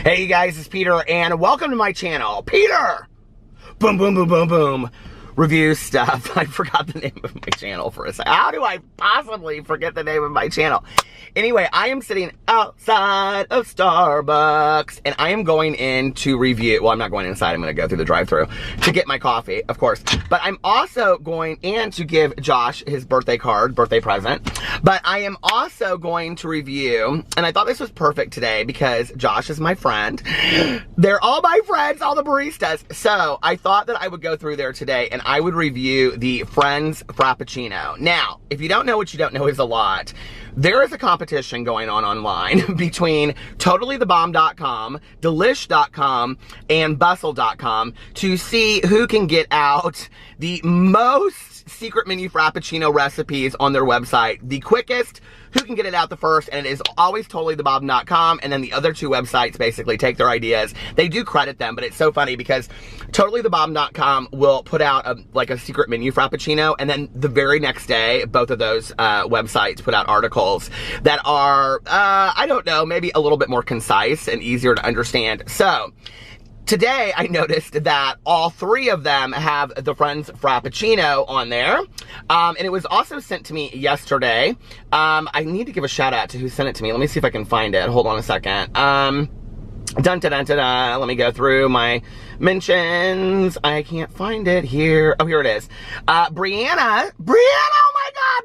Hey you guys, it's Peter, and welcome to my channel. Peter! Boom, boom, boom, boom, boom. Review stuff. I forgot the name of my channel for a second. How do I possibly forget the name of my channel? Anyway, I am sitting outside of Starbucks, and I am going in to review, well, I'm not going inside, I'm going to go through the drive-thru to get my coffee, of course. But I'm also going in to give Josh his birthday card, birthday present. But I am also going to review, and I thought this was perfect today because Josh is my friend. They're all my friends, all the baristas. So I thought that I would go through there today and I would review the Friends Frappuccino. Now, if you don't know what you don't know is a lot, there is a competition going on online between TotallyTheBomb.com, Delish.com, and Bustle.com to see who can get out the most secret menu Frappuccino recipes on their website. The quickest, who can get it out the first, and it is always TotallyTheBomb.com, and then the other two websites basically take their ideas. They do credit them, but it's so funny because TotallyTheBomb.com will put out a secret menu Frappuccino, and then the very next day, both of those websites put out articles that are, I don't know, maybe a little bit more concise and easier to understand. So, today, I noticed that all three of them have the Friends Frappuccino on there, and it was also sent to me yesterday. I need to give a shout out to who sent it to me. Let me see if I can find it. Hold on a second. Let me go through my mentions. I can't find it here. Oh, here it is. Brianna, oh my God,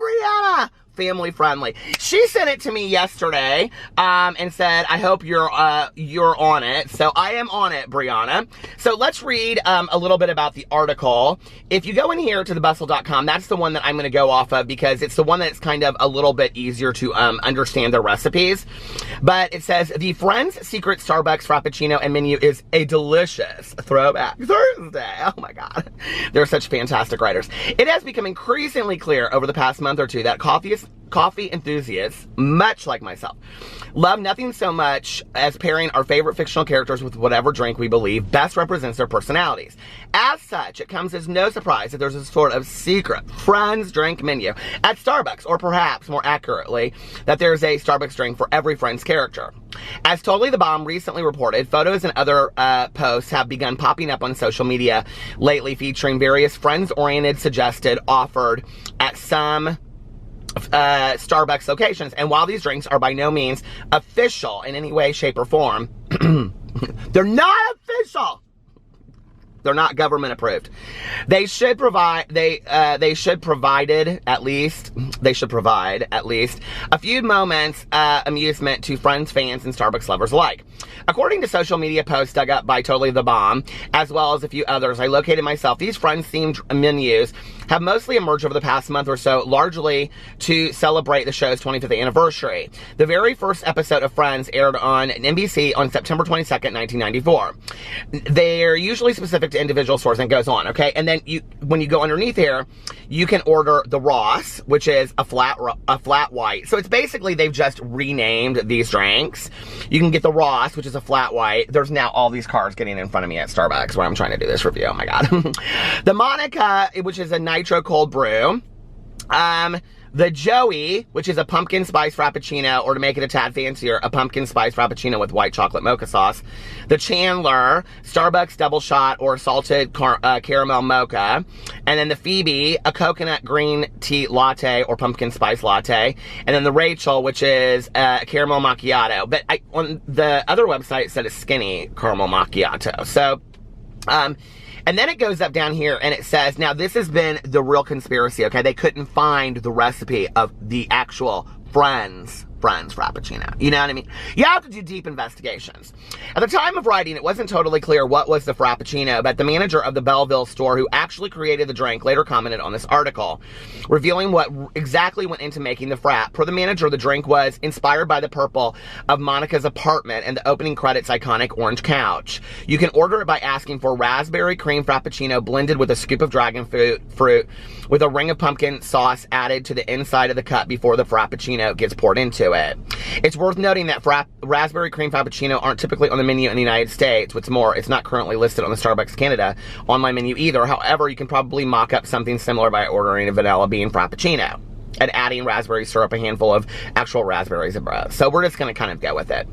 Brianna! Family friendly. She sent it to me yesterday, and said, I hope you're on it. So I am on it, Brianna. So let's read, a little bit about the article. If you go in here to thebustle.com, that's the one that I'm going to go off of because it's the one that's kind of a little bit easier to, understand the recipes. But it says, the Friends Secret Starbucks Frappuccino and menu is a delicious throwback Thursday. Oh my God. They're such fantastic writers. It has become increasingly clear over the past month or two that coffee enthusiasts, much like myself, love nothing so much as pairing our favorite fictional characters with whatever drink we believe best represents their personalities. As such, it comes as no surprise that there's a sort of secret Friends drink menu at Starbucks, or perhaps more accurately, that there's a Starbucks drink for every Friends character. As Totally the Bomb recently reported, photos and other posts have begun popping up on social media lately featuring various Friends-oriented suggested offered at some Starbucks locations. And while these drinks are by no means official in any way, shape, or form, they're not official. They're not government approved. They should provide at least a few moments amusement to Friends fans and Starbucks lovers alike. According to social media posts dug up by Totally the Bomb, as well as a few others I located myself, these Friends-themed menus have mostly emerged over the past month or so, largely to celebrate the show's 25th anniversary. The very first episode of Friends aired on NBC on September 22nd, 1994. They're usually specific to individual stores, and it goes on, okay? And then when you go underneath here, you can order the Ross, which is a flat white. So it's basically they've just renamed these drinks. You can get the Ross, which is a flat white. There's now all these cars getting in front of me at Starbucks where I'm trying to do this review. Oh my God. The Monica, which is a nitro cold brew. The Joey, which is a pumpkin spice Frappuccino, or to make it a tad fancier, a pumpkin spice Frappuccino with white chocolate mocha sauce. The Chandler, Starbucks double shot or salted caramel mocha. And then the Phoebe, a coconut green tea latte or pumpkin spice latte. And then the Rachel, which is a caramel macchiato. But on the other website, it said a skinny caramel macchiato. So, and then it goes up down here and it says, now this has been the real conspiracy, okay? They couldn't find the recipe of the actual Friends Frappuccino. You know what I mean? You have to do deep investigations. At the time of writing, it wasn't totally clear what was the Frappuccino, but the manager of the Belleville store who actually created the drink later commented on this article, revealing what exactly went into making the Frap. Per the manager, the drink was inspired by the purple of Monica's apartment and the opening credits iconic orange couch. You can order it by asking for raspberry cream Frappuccino blended with a scoop of dragon fruit with a ring of pumpkin sauce added to the inside of the cup before the Frappuccino gets poured into it. It's worth noting that raspberry cream Frappuccino aren't typically on the menu in the United States. What's more, it's not currently listed on the Starbucks Canada online menu either. However, you can probably mock up something similar by ordering a vanilla bean Frappuccino. and adding raspberry syrup, a handful of actual raspberries and bread. So we're just gonna kind of go with it.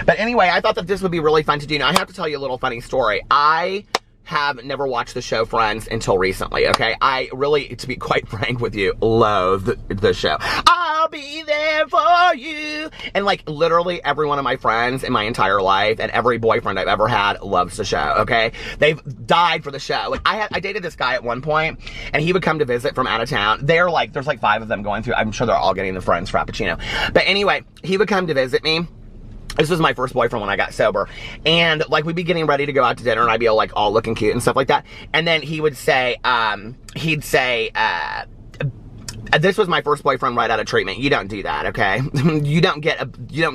But anyway, I thought that this would be really fun to do. Now I have to tell you a little funny story. I have never watched the show Friends until recently, okay? I really, to be quite frank with you, loathe the show. I'll be there for you. And like literally every one of my friends in my entire life and every boyfriend I've ever had loves the show, okay? They've died for the show. Like I dated this guy at one point and he would come to visit from out of town. They're like, there's like 5 of them going through. I'm sure they're all getting the Friends Frappuccino. But anyway, he would come to visit me. This was my first boyfriend when I got sober. And like we'd be getting ready to go out to dinner and I'd be all like all looking cute and stuff like that. And then he would say, this was my first boyfriend right out of treatment. You don't do that, okay? You don't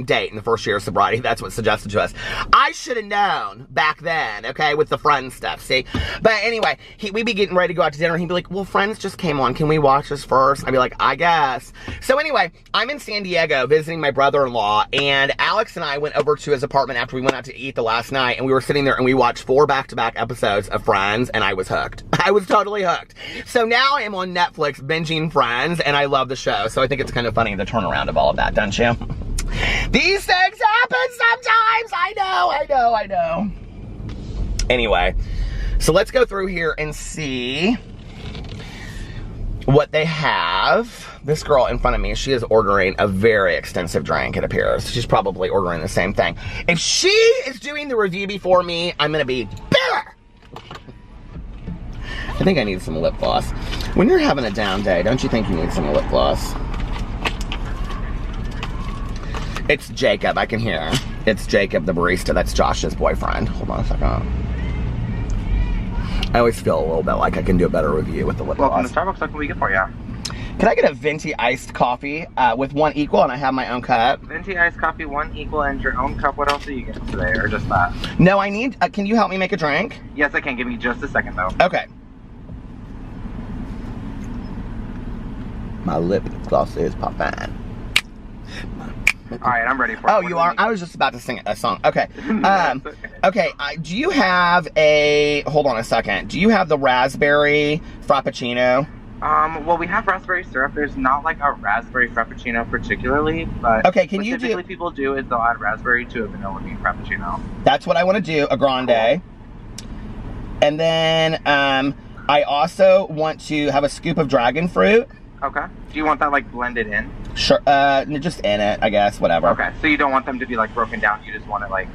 date in the first year of sobriety. That's what's suggested to us. I should have known back then, okay, with the Friends stuff, see? But anyway, we'd be getting ready to go out to dinner and he'd be like, well, Friends just came on. Can we watch this first? I'd be like, I guess. So anyway, I'm in San Diego visiting my brother-in-law and Alex and I went over to his apartment after we went out to eat the last night and we were sitting there and we watched 4 back-to-back episodes of Friends and I was hooked. I was totally hooked. So now I am on Netflix binging Friends and I love the show, so I think it's kind of funny the turnaround of all of that, don't you? These things happen sometimes. I know. Anyway, so let's go through here and see what they have. This girl in front of me, she is ordering a very extensive drink, it appears. She's probably ordering the same thing. If she is doing the review before me, I'm gonna be bitter. I think I need some lip gloss. When you're having a down day, don't you think you need some lip gloss? It's Jacob, I can hear. It's Jacob, the barista. That's Josh's boyfriend. Hold on a second. I always feel a little bit like I can do a better review with the lip gloss. Welcome to Starbucks. What can we get for you? Can I get a venti iced coffee with 1 equal and I have my own cup? Venti iced coffee, 1 equal, and your own cup. What else are you getting today, or just that? No, I need, can you help me make a drink? Yes, I can. Give me just a second, though. Okay. My lip gloss is poppin'. Alright, I'm ready for it. Oh, you are? I was just about to sing a song. Okay. Okay, do you have a, hold on a second. Do you have the raspberry frappuccino? Well, we have raspberry syrup. There's not like a raspberry frappuccino particularly, but okay, can you do? Typically people do is they'll add raspberry to a vanilla bean frappuccino. That's what I want to do, a grande. Cool. And then, I also want to have a scoop of dragon fruit. Okay. Do you want that like blended in? Sure. Just in it, I guess. Whatever. Okay. So you don't want them to be like broken down. You just want it like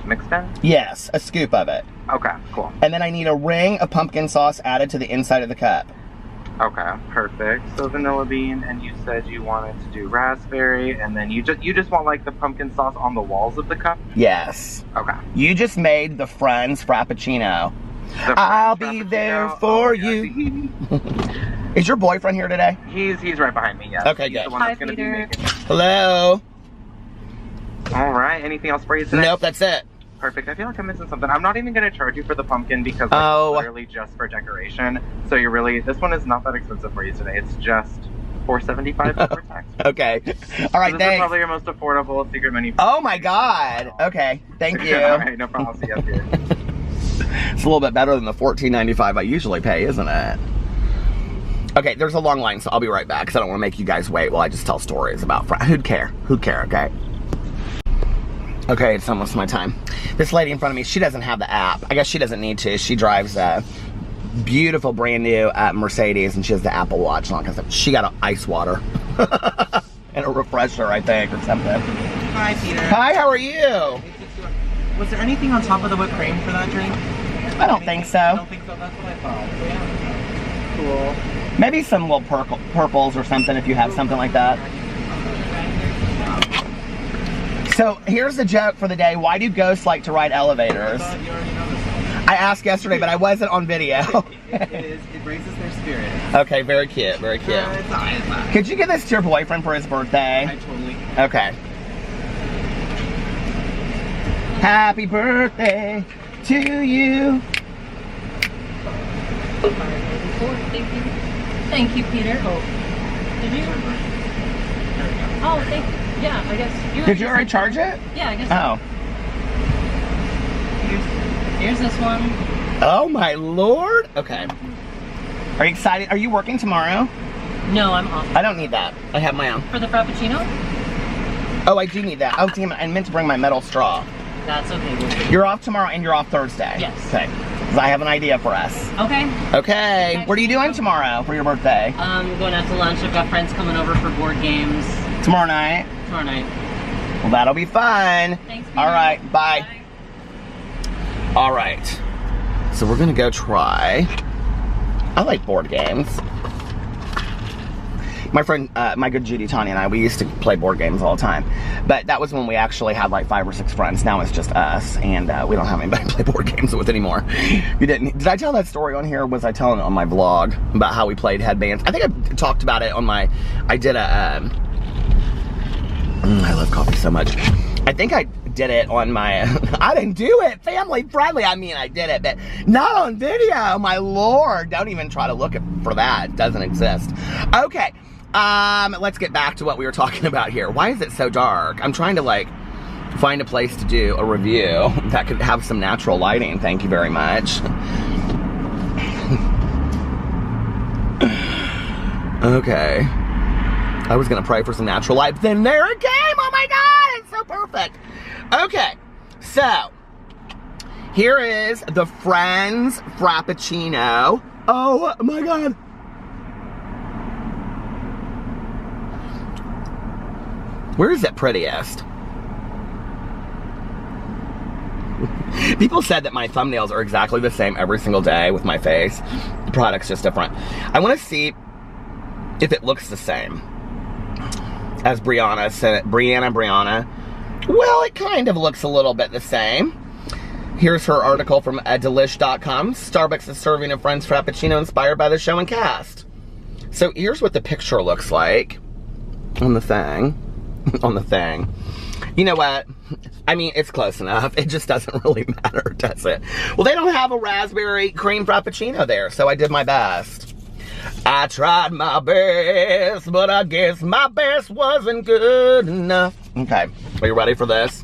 mixed in? Yes, a scoop of it. Okay. Cool. And then I need a ring of pumpkin sauce added to the inside of the cup. Okay. Perfect. So vanilla bean, and you said you wanted to do raspberry, and then you just want like the pumpkin sauce on the walls of the cup? Yes. Okay. You just made the Friends Frappuccino. I'll be there for you. Is your boyfriend here today? He's right behind me, yes. Okay, good. Hi, Peter. Hello. All right. Anything else for you today? Nope, that's it. Perfect. I feel like I'm missing something. I'm not even going to charge you for the pumpkin because it's literally just for decoration. So you're really, this one is not that expensive for you today. It's just $4.75 before tax. Okay. All right, so this thanks. is probably your most affordable secret menu. Oh my God. Okay. Thank you. All right, no problem. See you up here. It's a little bit better than the $14.95 I usually pay, isn't it? Okay, there's a long line, so I'll be right back because I don't want to make you guys wait while I just tell stories about Friends. Who'd care? Who'd care, okay? Okay, it's almost my time. This lady in front of me, she doesn't have the app. I guess she doesn't need to. She drives a beautiful brand new Mercedes and she has the Apple Watch on because she got an ice water. And a refresher, I think, or something. Hi, Peter. Hi, how are you? Was there anything on top of the whipped cream for that drink? I don't think so. I don't think so. That's what I thought. So, yeah. Cool. Maybe some little purples or something if you have something like that. So here's the joke for the day. Why do ghosts like to ride elevators? I thought you already know this one. I asked yesterday, but I wasn't on video. It raises their spirits. Okay, very cute, very cute. It's fine. Could you give this to your boyfriend for his birthday? I totally. Okay. Happy birthday to you. Thank you. Thank you, Peter. Oh. Did you? Oh, thank you. Yeah, I guess you. Did you already charge it? Yeah, I guess. Oh. Here's this one. Oh my lord. Okay. Are you excited? Are you working tomorrow? No, I'm off. I don't need that. I have my own. For the Frappuccino? Oh, I do need that. Oh, damn it. I meant to bring my metal straw. That's okay. You're off tomorrow and you're off Thursday. Yes. Okay. Because I have an idea for us. Okay. Okay. What are you doing tomorrow for your birthday? Going out to lunch. I've got friends coming over for board games. Tomorrow night? Tomorrow night. Well, that'll be fun. Thanks, All right. Bye. All right. So we're going to go try. I like board games. My friend, my good Judy, Tanya, and I, we used to play board games all the time. But that was when we actually had like 5 or 6 friends. Now it's just us, and we don't have anybody to play board games with anymore. You didn't? Did I tell that story on here, or was I telling it on my vlog about how we played headbands? I think I talked about it on my, I did a, I love coffee so much. I think I did it on my, I didn't do it family friendly. I mean, I did it, but not on video, my Lord. Don't even try to look for that. It doesn't exist. Okay. Let's get back to what we were talking about here. Why is it so dark? I'm trying to like find a place to do a review that could have some natural lighting. Thank you very much. Okay. I was gonna pray for some natural light, but then there it came! Oh my God, it's so perfect. Okay, so here is the Friends Frappuccino. Oh my God. Where is it prettiest? People said that my thumbnails are exactly the same every single day with my face. The product's just different. I want to see if it looks the same as Brianna said. Brianna. Well, it kind of looks a little bit the same. Here's her article from delish.com. Starbucks is serving a Friends Frappuccino inspired by the show and cast. So here's what the picture looks like on the thing. On the thing. You know what? I mean, it's close enough. It just doesn't really matter, does it? Well, they don't have a raspberry cream frappuccino there, so I did my best. I tried my best, but I guess my best wasn't good enough. Okay, are you ready for this?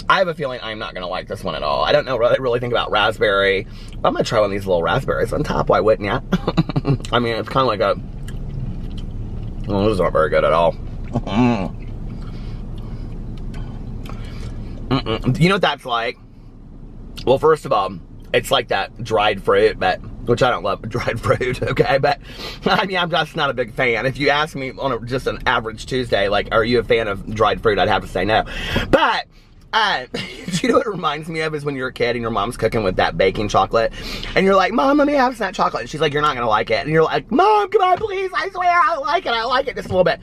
I have a feeling I'm not going to like this one at all. I don't know what I really think about raspberry. I'm going to try one of these little raspberries on top. Why wouldn't you? I mean, it's kind of like a... Well, this is not very good at all. You know what that's like? Well, first of all, it's like that dried fruit, but which I don't love dried fruit, okay? But I mean, I'm just not a big fan. If you ask me on just an average Tuesday, like, are you a fan of dried fruit? I'd have to say no. But you know what it reminds me of is when you're a kid and your mom's cooking with that baking chocolate, and you're like, Mom, let me have some of that chocolate. And she's like, you're not gonna like it. And you're like, Mom, come on, please. I swear, I like it just a little bit.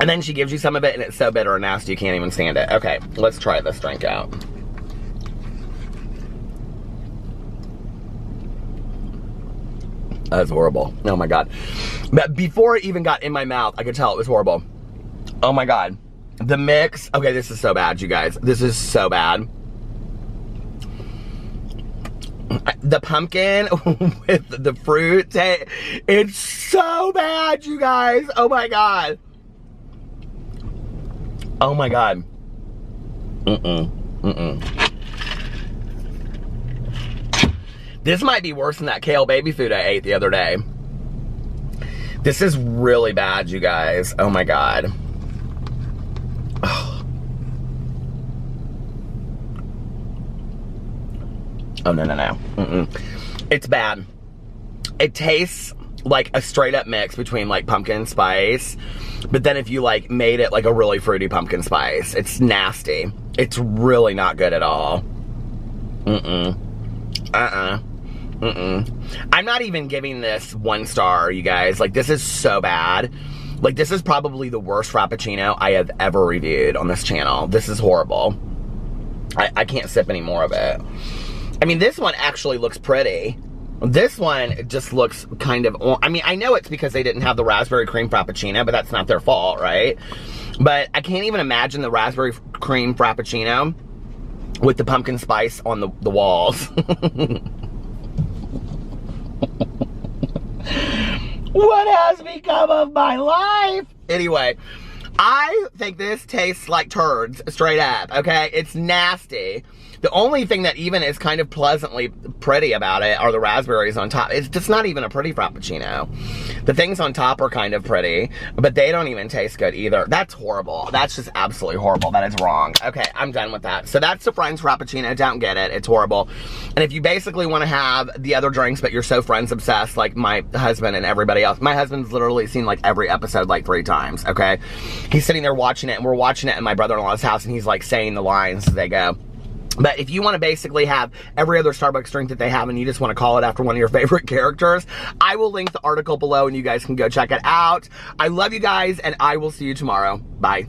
And then she gives you some of it, and it's so bitter and nasty you can't even stand it. Okay, let's try this drink out. That's horrible. Oh my God. But before it even got in my mouth, I could tell it was horrible. Oh my God. The mix. Okay, this is so bad, you guys. This is so bad. The pumpkin with the fruit. It's so bad, you guys. Oh my God. Oh my God. This might be worse than that kale baby food I ate the other day. This is really bad, you guys. Oh my God. Oh, no. It's bad. It tastes like a straight up mix between like pumpkin spice, but then if you like made it like a really fruity pumpkin spice, it's nasty. It's really not good at all. I'm not even giving this 1 star, you guys. Like, this is so bad. Like, this is probably the worst Frappuccino I have ever reviewed on this channel. This is horrible. I can't sip any more of it. I mean, this one actually looks pretty. This one just looks kind of... I mean, I know it's because they didn't have the raspberry cream Frappuccino, but that's not their fault, right? But I can't even imagine the raspberry cream Frappuccino with the pumpkin spice on the walls. What has become of my life? Anyway, I think this tastes like turds, straight up, okay? It's nasty. The only thing that even is kind of pleasantly pretty about it are the raspberries on top. It's just not even a pretty Frappuccino. The things on top are kind of pretty, but they don't even taste good either. That's horrible. That's just absolutely horrible. That is wrong. Okay, I'm done with that. So that's the Friends Frappuccino. Don't get it. It's horrible. And if you basically want to have the other drinks, but you're so Friends obsessed, like my husband and everybody else. My husband's literally seen like every episode like 3 times, okay? He's sitting there watching it, and we're watching it in my brother-in-law's house, and he's like saying the lines as they go. But if you want to basically have every other Starbucks drink that they have and you just want to call it after one of your favorite characters, I will link the article below and you guys can go check it out. I love you guys, and I will see you tomorrow. Bye.